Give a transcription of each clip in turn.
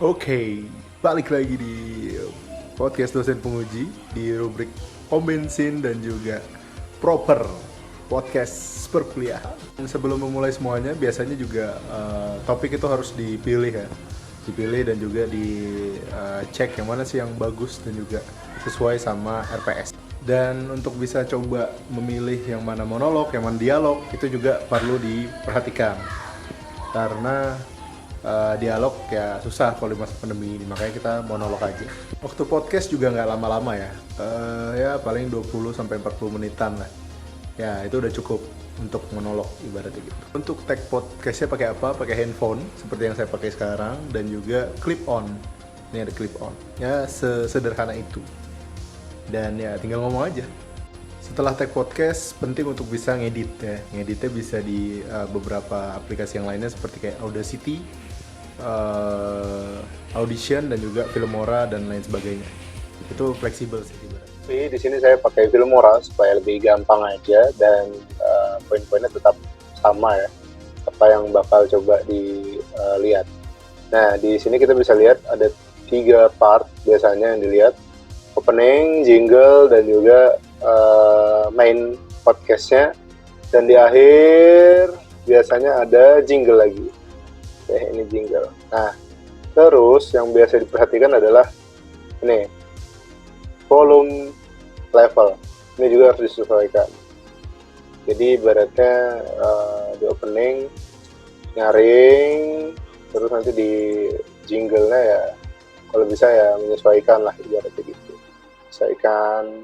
Oke, balik lagi di podcast dosen penguji di rubrik pom bensin dan juga proper podcast perkuliahan. Sebelum memulai semuanya, biasanya juga topik itu harus dipilih ya, dipilih dan juga dicek yang mana sih yang bagus dan juga sesuai sama RPS. Dan untuk bisa coba memilih yang mana monolog, yang mana dialog, itu juga perlu diperhatikan karena dialog ya susah kalau di masa pandemi ini, makanya kita monolog aja. Waktu podcast juga nggak lama-lama ya, ya paling 20-40 menitan lah. Ya itu udah cukup untuk monolog ibaratnya gitu. Untuk tag podcastnya pakai apa? Pakai handphone seperti yang saya pakai sekarang dan juga clip on. Ini ada clip on. Ya sederhana itu. Dan ya tinggal ngomong aja. Setelah tag podcast, penting untuk bisa ngedit ya. Ngeditnya bisa di beberapa aplikasi yang lainnya seperti kayak Audacity, Audition dan juga Filmora dan lain sebagainya. Itu fleksibel sih. Tapi di sini saya pakai Filmora supaya lebih gampang aja dan poin-poinnya tetap sama ya. Apa yang bakal coba dilihat. Nah, di sini kita bisa lihat ada 3 part biasanya yang dilihat. Opening, jingle, dan juga main podcastnya. Dan di akhir biasanya ada jingle lagi. Ini jingle. Nah, terus yang biasa diperhatikan adalah ini volume level. Ini juga harus disesuaikan. Jadi ibaratnya di opening nyaring, terus nanti di jingle-nya ya kalau bisa ya menyesuaikan lah ibaratnya gitu. Menyesuaikan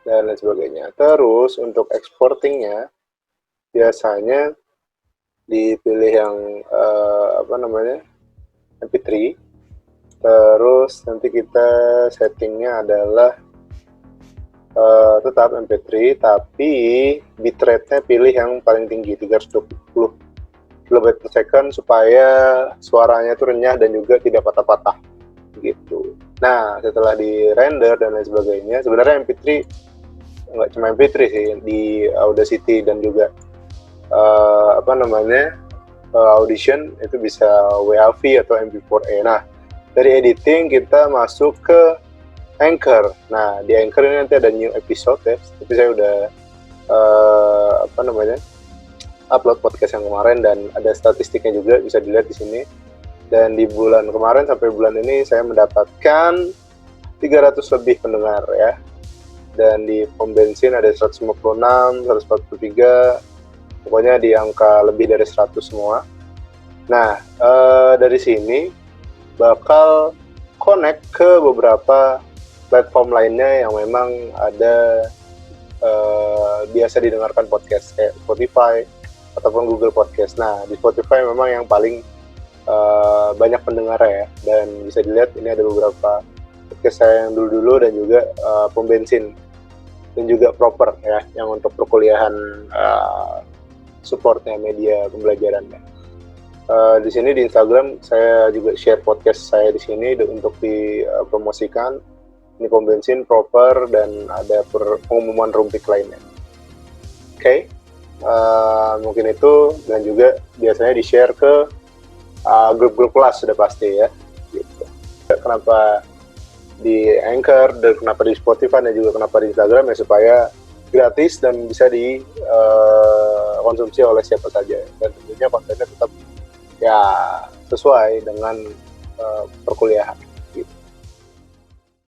dan lain sebagainya. Terus untuk exportingnya biasanya dipilih yang MP3. Terus nanti kita settingnya adalah tetap MP3 tapi bitrate-nya pilih yang paling tinggi 320 KB per second supaya suaranya itu renyah dan juga tidak patah-patah gitu. Nah, setelah di render dan lain sebagainya, sebenarnya MP3 nggak cuma MP3 sih, di Audacity dan juga Audition itu bisa WAV atau MP4A. Nah, dari editing kita masuk ke Anchor. Nah, di Anchor ini nanti ada new episode ya. Tapi saya udah upload podcast yang kemarin dan ada statistiknya juga bisa dilihat di sini. Dan di bulan kemarin sampai bulan ini saya mendapatkan 300 lebih pendengar ya. Dan di pom bensin ada 156, 143, pokoknya di angka lebih dari 100 semua. Nah, dari sini bakal connect ke beberapa platform lainnya yang memang ada biasa didengarkan podcast kayak Spotify ataupun Google Podcast. Nah, di Spotify memang yang paling banyak pendengar ya, dan bisa dilihat ini ada beberapa podcast saya yang dulu-dulu dan juga pom bensin dan juga proper ya, yang untuk perkuliahan supportnya media pembelajarannya. Di sini di Instagram saya juga share podcast saya di sini untuk dipromosikan. Ini pom bensin proper dan ada pengumuman rumpik lainnya. Oke. Mungkin itu, dan juga biasanya di-share ke grup-grup kelas sudah pasti ya gitu. Kenapa di Anchor dan kenapa di Spotify dan juga kenapa di Instagram ya, supaya gratis dan bisa dikonsumsi oleh siapa saja, dan tentunya kontennya tetap ya sesuai dengan perkuliahan.